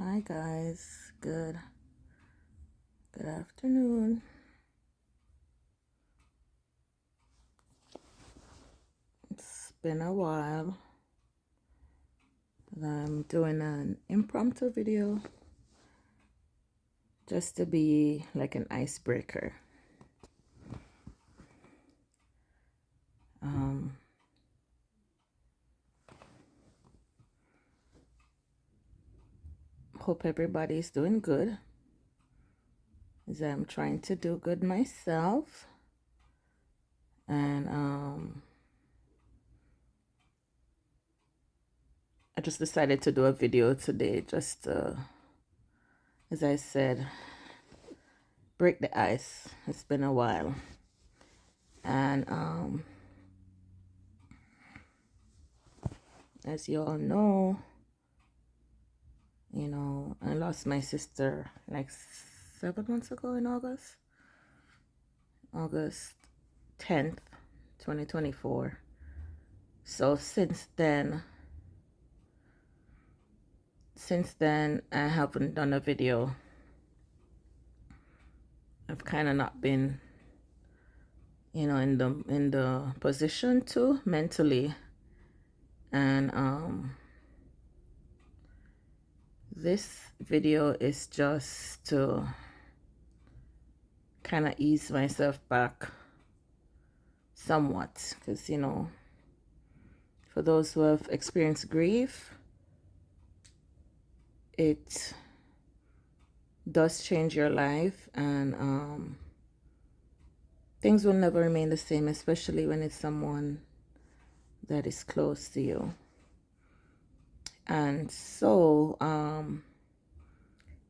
Hi guys, good afternoon. It's been a while. I'm doing an impromptu video just to be like an icebreaker. Hope everybody's doing good, as I'm trying to do good myself. And I just decided to do a video today just to, as I said, break the ice. It's been a while. And as you all know, I lost my sister like 7 months ago in August 10th, 2024. So since then I haven't done a video. I've kind of not been in the position to mentally. And this video is just to kind of ease myself back somewhat, because for those who have experienced grief, it does change your life, and things will never remain the same, especially when it's someone that is close to you. And so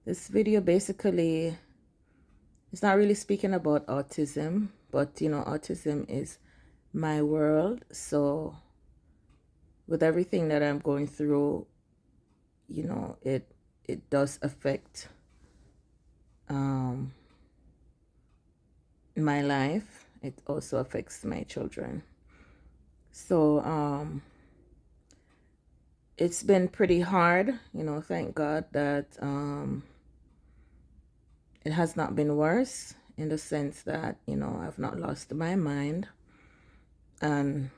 this video basically is not really speaking about autism, but autism is my world. So with everything that I'm going through, it does affect my life. It also affects my children. So it's been pretty hard, thank God that it has not been worse, in the sense that I've not lost my mind, and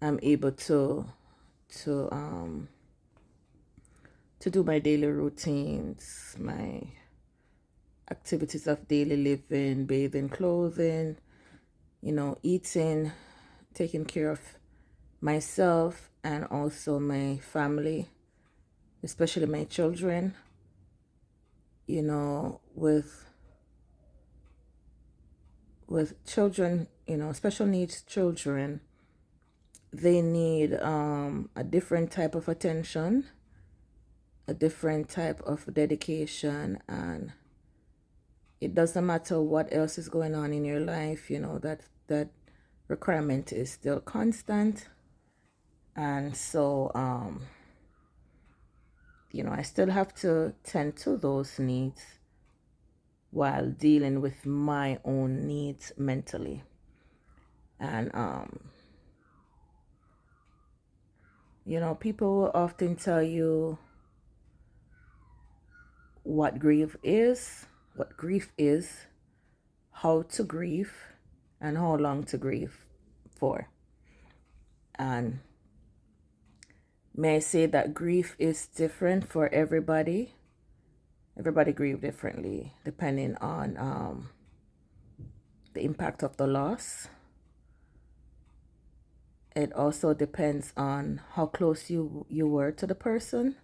I'm able to do my daily routines, my activities of daily living, bathing, clothing, eating, taking care of myself and also my family, especially my children. With children, special needs children, they need a different type of attention, a different type of dedication, and it doesn't matter what else is going on in your life, that requirement is still constant. And so I still have to tend to those needs while dealing with my own needs mentally. And people will often tell you what grief is, how to grieve, and how long to grieve for. And may I say that grief is different for everybody. Everybody grieves differently depending on the impact of the loss. It also depends on how close you were to the person.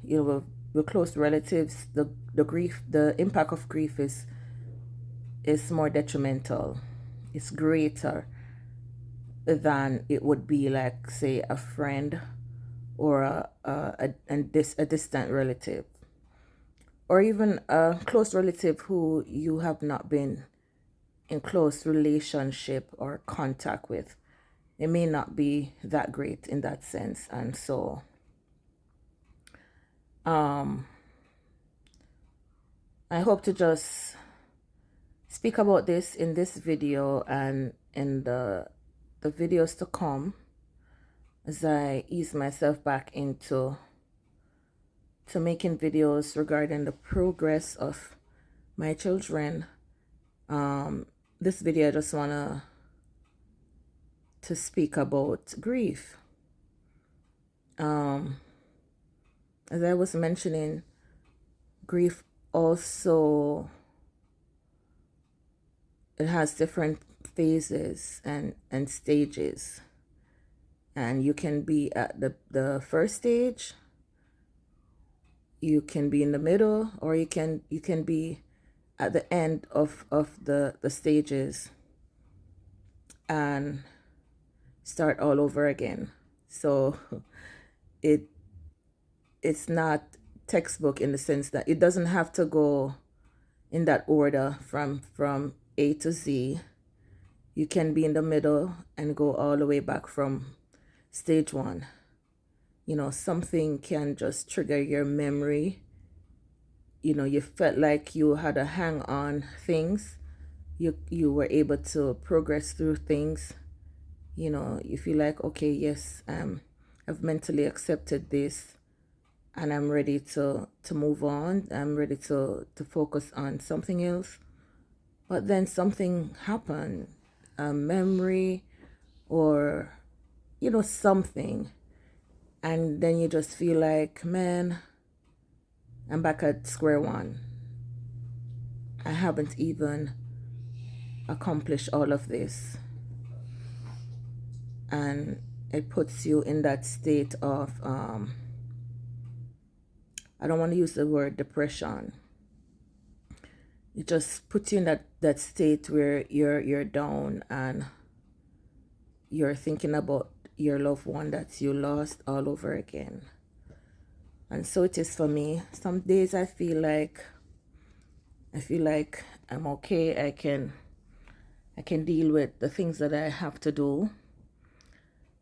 With close relatives, the impact of grief is more detrimental. It's greater than it would be, like, say, a friend or a distant relative, or even a close relative who you have not been in close relationship or contact with. It may not be that great in that sense. And so I hope to just speak about this in this video and in the videos to come, as I ease myself back into to making videos regarding the progress of my children. This video I just wanna to speak about grief. As I was mentioning, grief also, it has different phases and stages, and you can be at the first stage, you can be in the middle, or you can be at the end of the stages and start all over again. So it's not textbook in the sense that it doesn't have to go in that order from A to Z. You can be in the middle and go all the way back from stage one. You know, something can just trigger your memory. You know, you felt like you had a hang on things. You were able to progress through things. You know, you feel like, okay, yes, I've mentally accepted this and I'm ready to move on. I'm ready to focus on something else. But then something happened, a memory or, you know, something. And then you just feel like, man, I'm back at square one. I haven't even accomplished all of this. And it puts you in that state of, I don't want to use the word depression. It just puts you in that state where you're down and you're thinking about your loved one that you lost all over again. And so it is for me. Some days I feel like I'm okay. I can deal with the things that I have to do,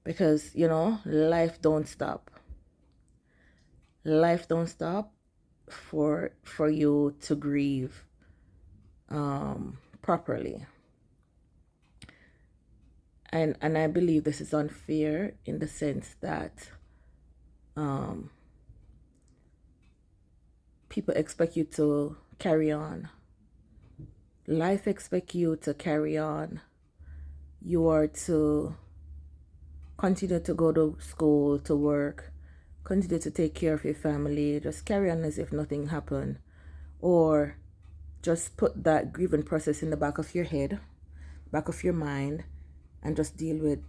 because, you know, life don't stop. Life don't stop for you to grieve properly. And I believe this is unfair in the sense that people expect you to carry on. Life expects you to carry on. You are to continue to go to school, to work, continue to take care of your family, just carry on as if nothing happened, or just put that grieving process in the back of your head, back of your mind, and just deal with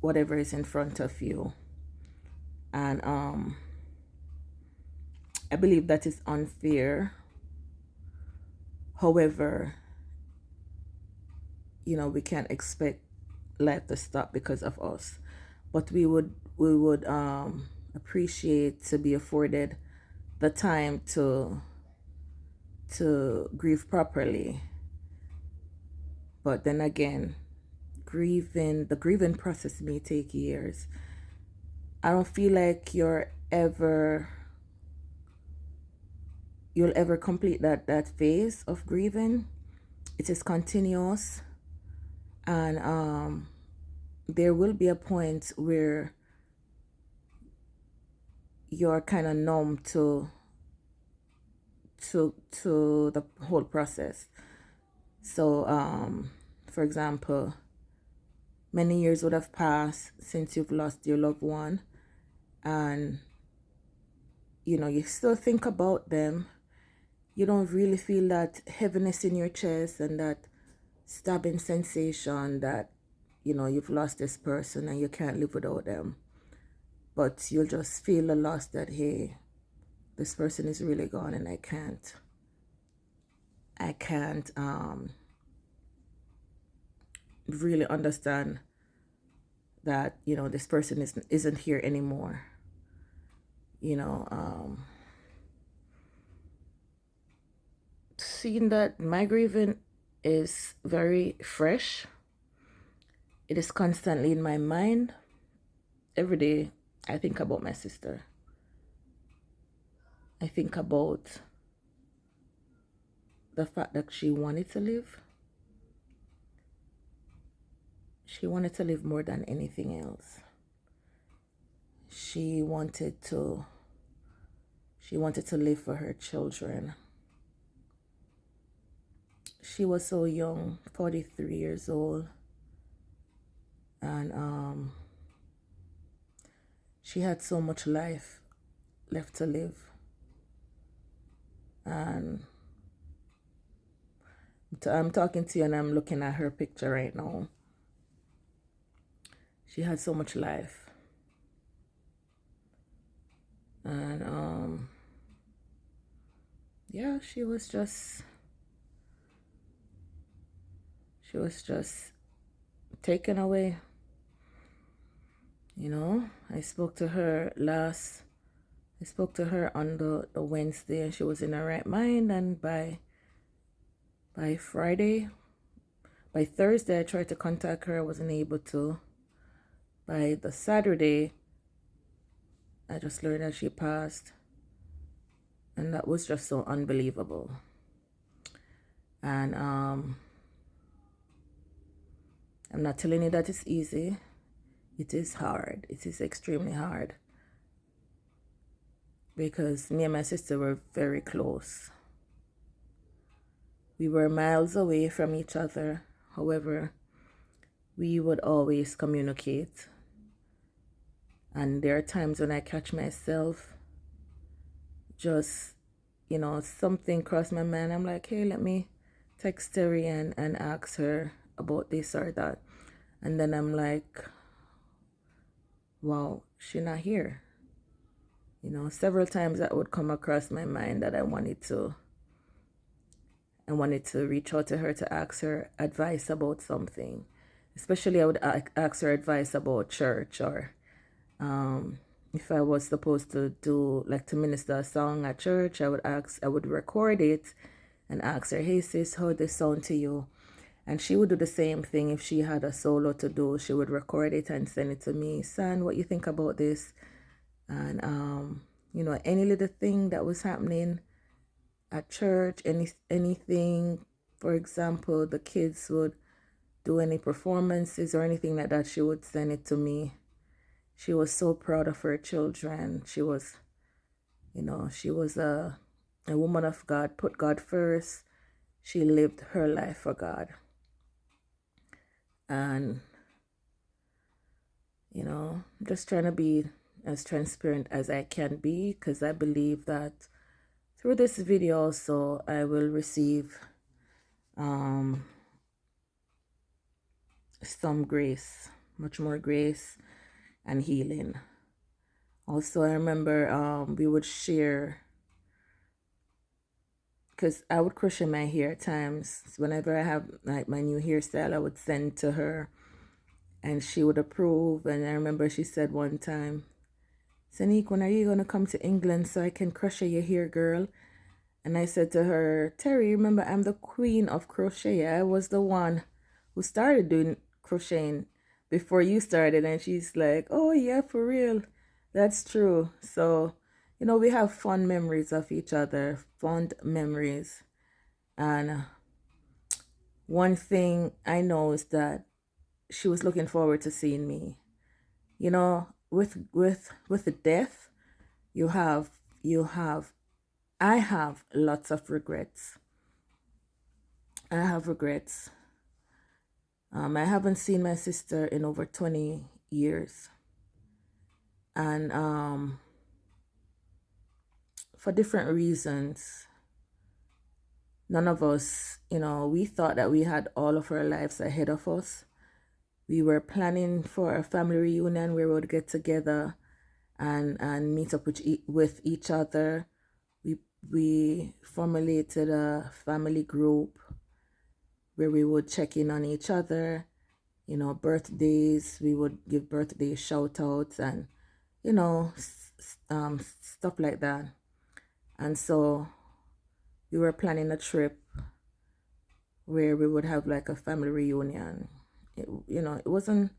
whatever is in front of you. And I believe that is unfair. However, you know, we can't expect life to stop because of us, but we would appreciate to be afforded the time to grieve properly. But then again, the grieving process may take years. I don't feel like you'll ever complete that phase of grieving. It is continuous, and there will be a point where you're kind of numb to the whole process. So for example, many years would have passed since you've lost your loved one, and you know, you still think about them. You don't really feel that heaviness in your chest and that stabbing sensation that, you know, you've lost this person and you can't live without them. But you'll just feel the loss that, hey, this person is really gone and I can't really understand that, you know, this person isn't here anymore. You know, seeing that my grieving is very fresh. It is constantly in my mind. Every day I think about my sister. I think about the fact that she wanted to live. She wanted to live more than anything else. She wanted She wanted to live for her children. She was so young, 43 years old, and she had so much life left to live. And I'm talking to you and I'm looking at her picture right now. She had so much life. And yeah, she was just taken away. You know, I spoke to her on the Wednesday, and she was in her right mind, and by Thursday I tried to contact her. I wasn't able to. By the Saturday I just learned that she passed, and that was just so unbelievable. And I'm not telling you that it's easy. It is hard. It is extremely hard, because me and my sister were very close. We were miles away from each other. However, we would always communicate. And there are times when I catch myself just, something crossed my mind. I'm like, hey, let me text Terry and ask her about this or that. And then I'm like, wow, she's not here. Several times that would come across my mind that I wanted to reach out to her to ask her advice about something. Especially I would ask her advice about church, or if I was supposed to do, like, to minister a song at church, I would record it and ask her, hey sis, how this sound to you? And she would do the same thing. If she had a solo to do, she would record it and send it to me. Son, what you think about this? And any little thing that was happening at church, anything, for example, the kids would do any performances or anything like that, she would send it to me. She was so proud of her children. She was a woman of God, put God first. She lived her life for God. And just trying to be as transparent as I can be, because I believe that through this video also I will receive some grace, much more grace and healing. Also, I remember we would share, because I would crochet my hair at times. Whenever I have like my new hairstyle, I would send to her and she would approve. And I remember she said one time, Sanique, when are you going to come to England so I can crochet your hair, girl? And I said to her, Terry, remember, I'm the queen of crochet. I was the one who started doing crocheting before you started. And she's like, oh yeah, for real. That's true. So, we have fond memories of each other, fond memories. And one thing I know is that she was looking forward to seeing me. With the death, I have lots of regrets. I have regrets. I haven't seen my sister in over 20 years. And for different reasons, none of us, we thought that we had all of our lives ahead of us. We were planning for a family reunion where we would get together and meet up with each other. We formulated a family group where we would check in on each other. Birthdays, we would give birthday shout outs and stuff like that. And so we were planning a trip where we would have like a family reunion. It wasn't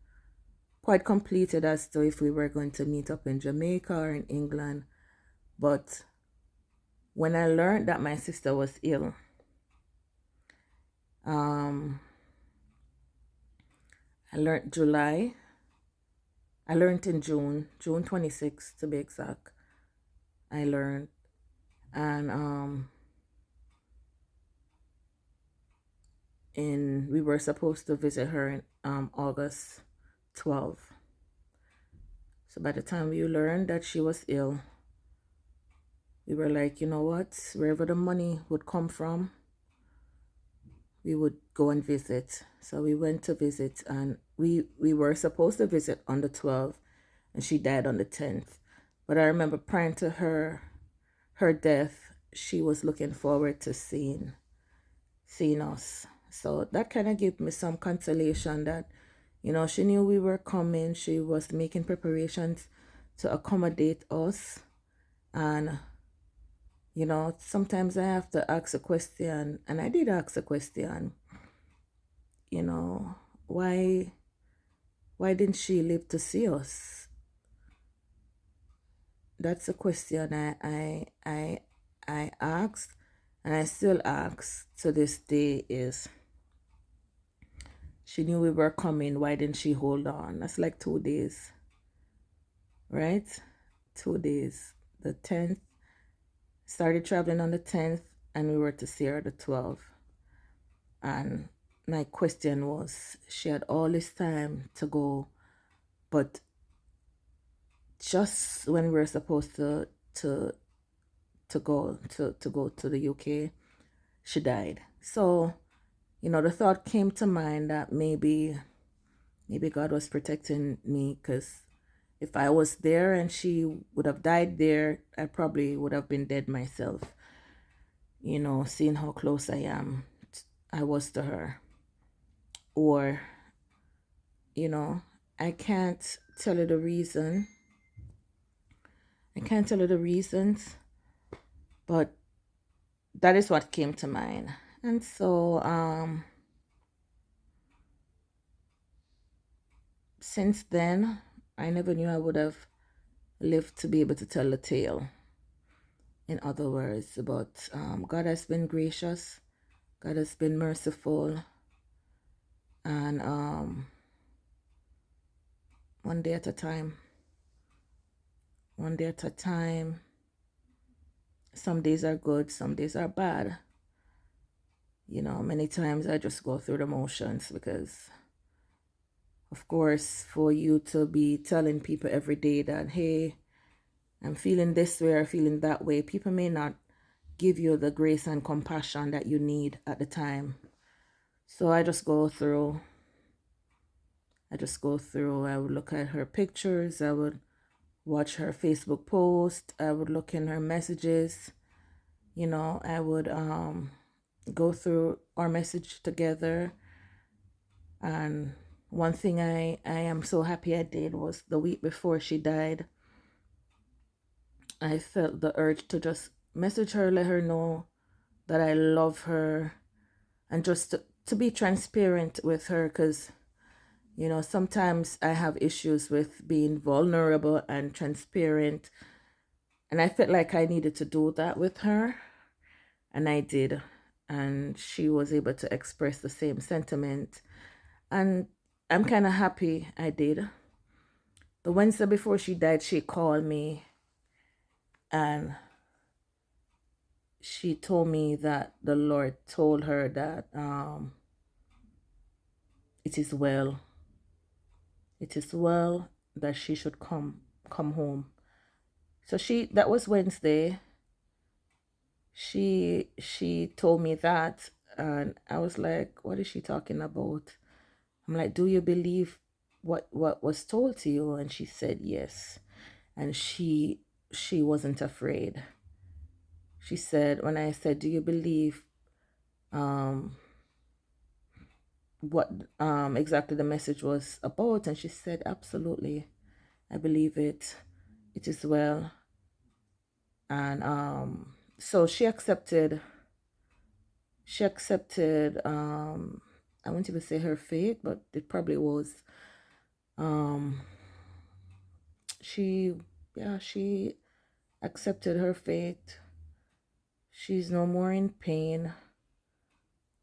quite completed as to if we were going to meet up in Jamaica or in England. But when I learned that my sister was ill, I learned in June 26th to be exact. I learned And we were supposed to visit her in August 12th. So by the time we learned that she was ill, we were like, you know what, wherever the money would come from, we would go and visit. So we went to visit, and we were supposed to visit on the 12th, and she died on the 10th. But I remember prior to her death, she was looking forward to seeing us. So that kind of gave me some consolation that, she knew we were coming. She was making preparations to accommodate us. And, sometimes I have to ask a question, and I did ask a question, you know, why didn't she live to see us? That's a question I asked, and I still ask to this day is, she knew we were coming, why didn't she hold on? That's like 2 days, right? 2 days. The 10th, started traveling on the 10th, and we were to see her the 12th. And my question was, she had all this time to go, but just when we were supposed to go to the UK, she died. So, the thought came to mind that maybe God was protecting me, because if I was there and she would have died there, I probably would have been dead myself. Seeing how close I was to her. Or, I can't tell you the reason. I can't tell you the reasons, but that is what came to mind. And so, since then, I never knew I would have lived to be able to tell the tale. In other words, but God has been gracious, God has been merciful, and one day at a time. One day at a time. Some days are good, some days are bad. Many times I just go through the motions, because, of course, for you to be telling people every day that, hey, I'm feeling this way or feeling that way, people may not give you the grace and compassion that you need at the time. So I just go through. I would look at her pictures. I would watch her Facebook post. I would look in her messages. I would go through our message together. And one thing I am so happy I did was the week before she died, I felt the urge to just message her, let her know that I love her, and just to be transparent with her, because sometimes I have issues with being vulnerable and transparent, and I felt like I needed to do that with her, and I did, and she was able to express the same sentiment, and I'm kind of happy I did. The Wednesday before she died, she called me, and she told me that the Lord told her that it is well. It is well, that she should come home. So that was Wednesday. She told me that, and I was like, what is she talking about? I'm like, do you believe what was told to you? And she said yes. And she wasn't afraid. She said, when I said, do you believe what exactly the message was about? And she said, absolutely, I believe it. It is well. And so she accepted I won't even say her fate, but it probably was. She accepted her fate. She's no more in pain.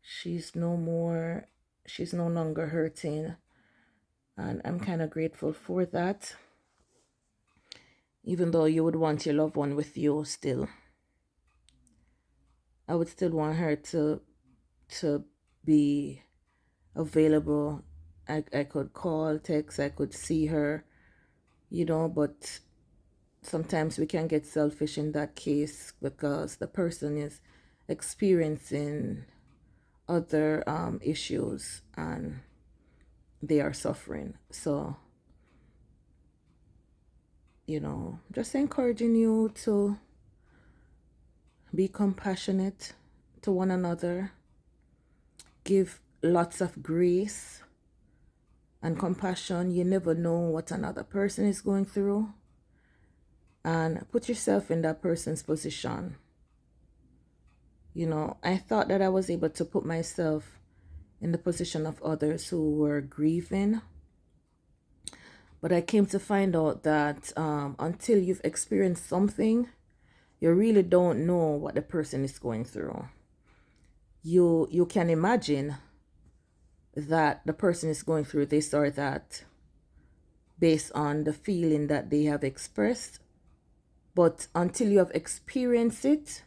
She's no longer hurting. And I'm kind of grateful for that. Even though you would want your loved one with you still. I would still want her to be available. I could call, text, I could see her, but sometimes we can get selfish in that case because the person is experiencing other issues and they are suffering. So, just encouraging you to be compassionate to one another, give lots of grace and compassion. You never know what another person is going through, and put yourself in that person's position. I thought that I was able to put myself in the position of others who were grieving, but I came to find out that until you've experienced something, you really don't know what the person is going through. You can imagine that the person is going through this or that based on the feeling that they have expressed, but until you have experienced it,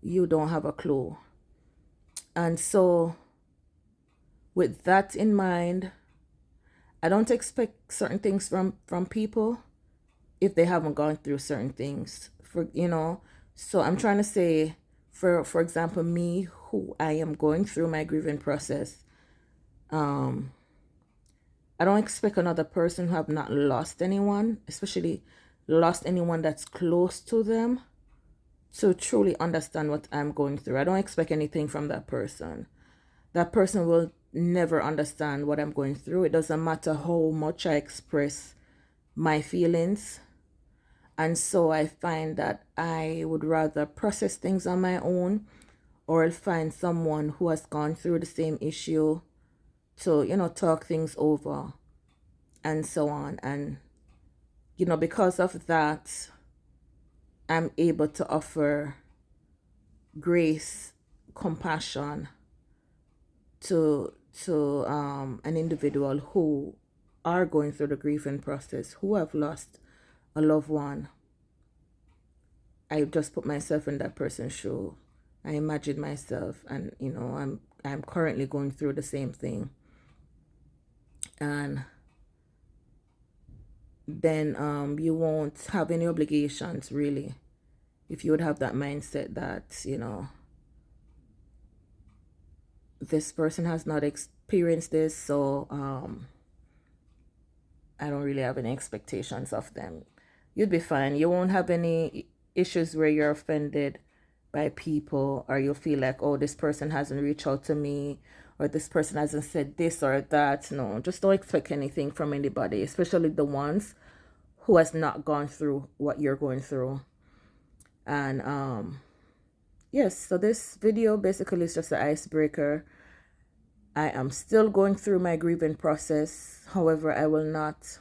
you don't have a clue. And so with that in mind, I don't expect certain things from people if they haven't gone through certain things. So I'm trying to say, for example, me, who I am going through my grieving process, I don't expect another person who have not lost anyone, especially lost anyone that's close to them, to truly understand what I'm going through. I don't expect anything from that person. That person will never understand what I'm going through. It doesn't matter how much I express my feelings. And so I find that I would rather process things on my own, or I'll find someone who has gone through the same issue to, talk things over and so on. And, because of that, I'm able to offer grace, compassion to an individual who are going through the grieving process, who have lost a loved one. I just put myself in that person's shoe. I imagine myself, and I'm currently going through the same thing. And then you won't have any obligations, really, if you would have that mindset that this person has not experienced this, so I don't really have any expectations of them. You'd be fine. You won't have any issues where you're offended by people, or you'll feel like, oh, this person hasn't reached out to me, or this person hasn't said this or that. No, just don't expect anything from anybody, especially the ones who has not gone through what you're going through. And yes, so this video basically is just an icebreaker. I am still going through my grieving process. However, I will not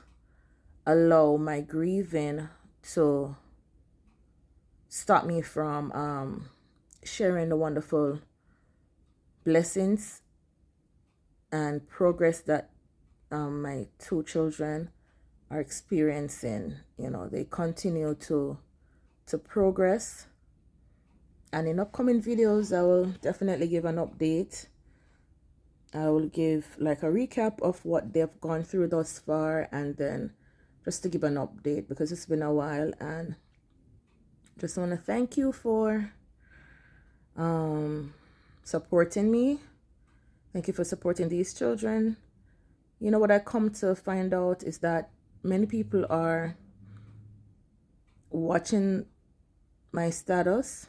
allow my grieving to stop me from sharing the wonderful blessings and progress that my two children are experiencing. They continue to progress. And in upcoming videos, I will definitely give an update. I will give like a recap of what they've gone through thus far, and then just to give an update because it's been a while. And just want to thank you for supporting me. Thank you for supporting these children. What I come to find out is that many people are watching my status.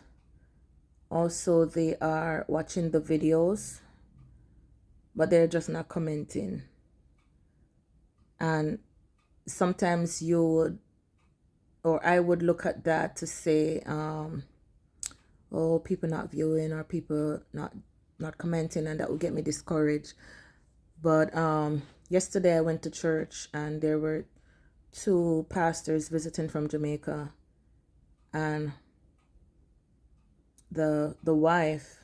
Also, they are watching the videos, but they're just not commenting. And sometimes you would, or I would look at that to say, oh, people not viewing, or people not commenting, and that would get me discouraged. But yesterday I went to church, and there were two pastors visiting from Jamaica, and the wife,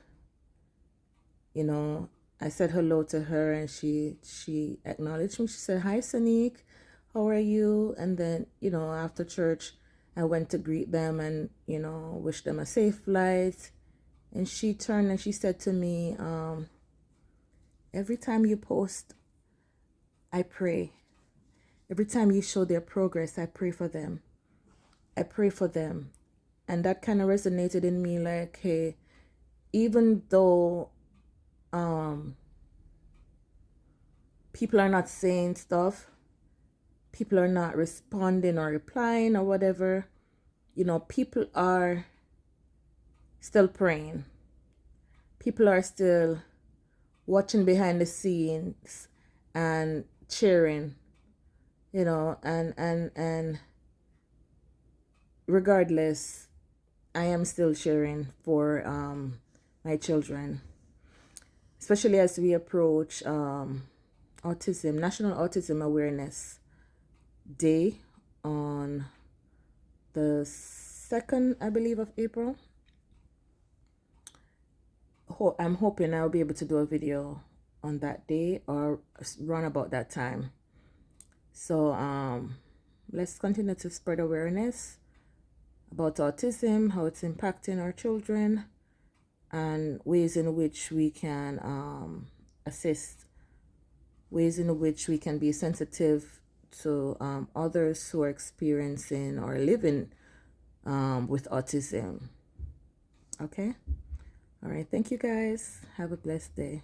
I said hello to her, and she acknowledged me. She said, "Hi, Sanique, how are you?" And then, after church, I went to greet them and, wish them a safe flight And she turned and she said to me, every time you post, I pray. Every time you show their progress, I pray for them. I pray for them. And that kind of resonated in me, like, hey, even though people are not saying stuff, people are not responding or replying or whatever, people are still praying. People are still watching behind the scenes and cheering, and regardless, I am still cheering for my children, especially as we approach autism, National Autism Awareness Day on the 2nd, I believe, of April. I'm hoping I'll be able to do a video on that day or run about that time. So let's continue to spread awareness about autism, how it's impacting our children, and ways in which we can assist, ways in which we can be sensitive to others who are experiencing or living with autism. Okay? All right. Thank you guys. Have a blessed day.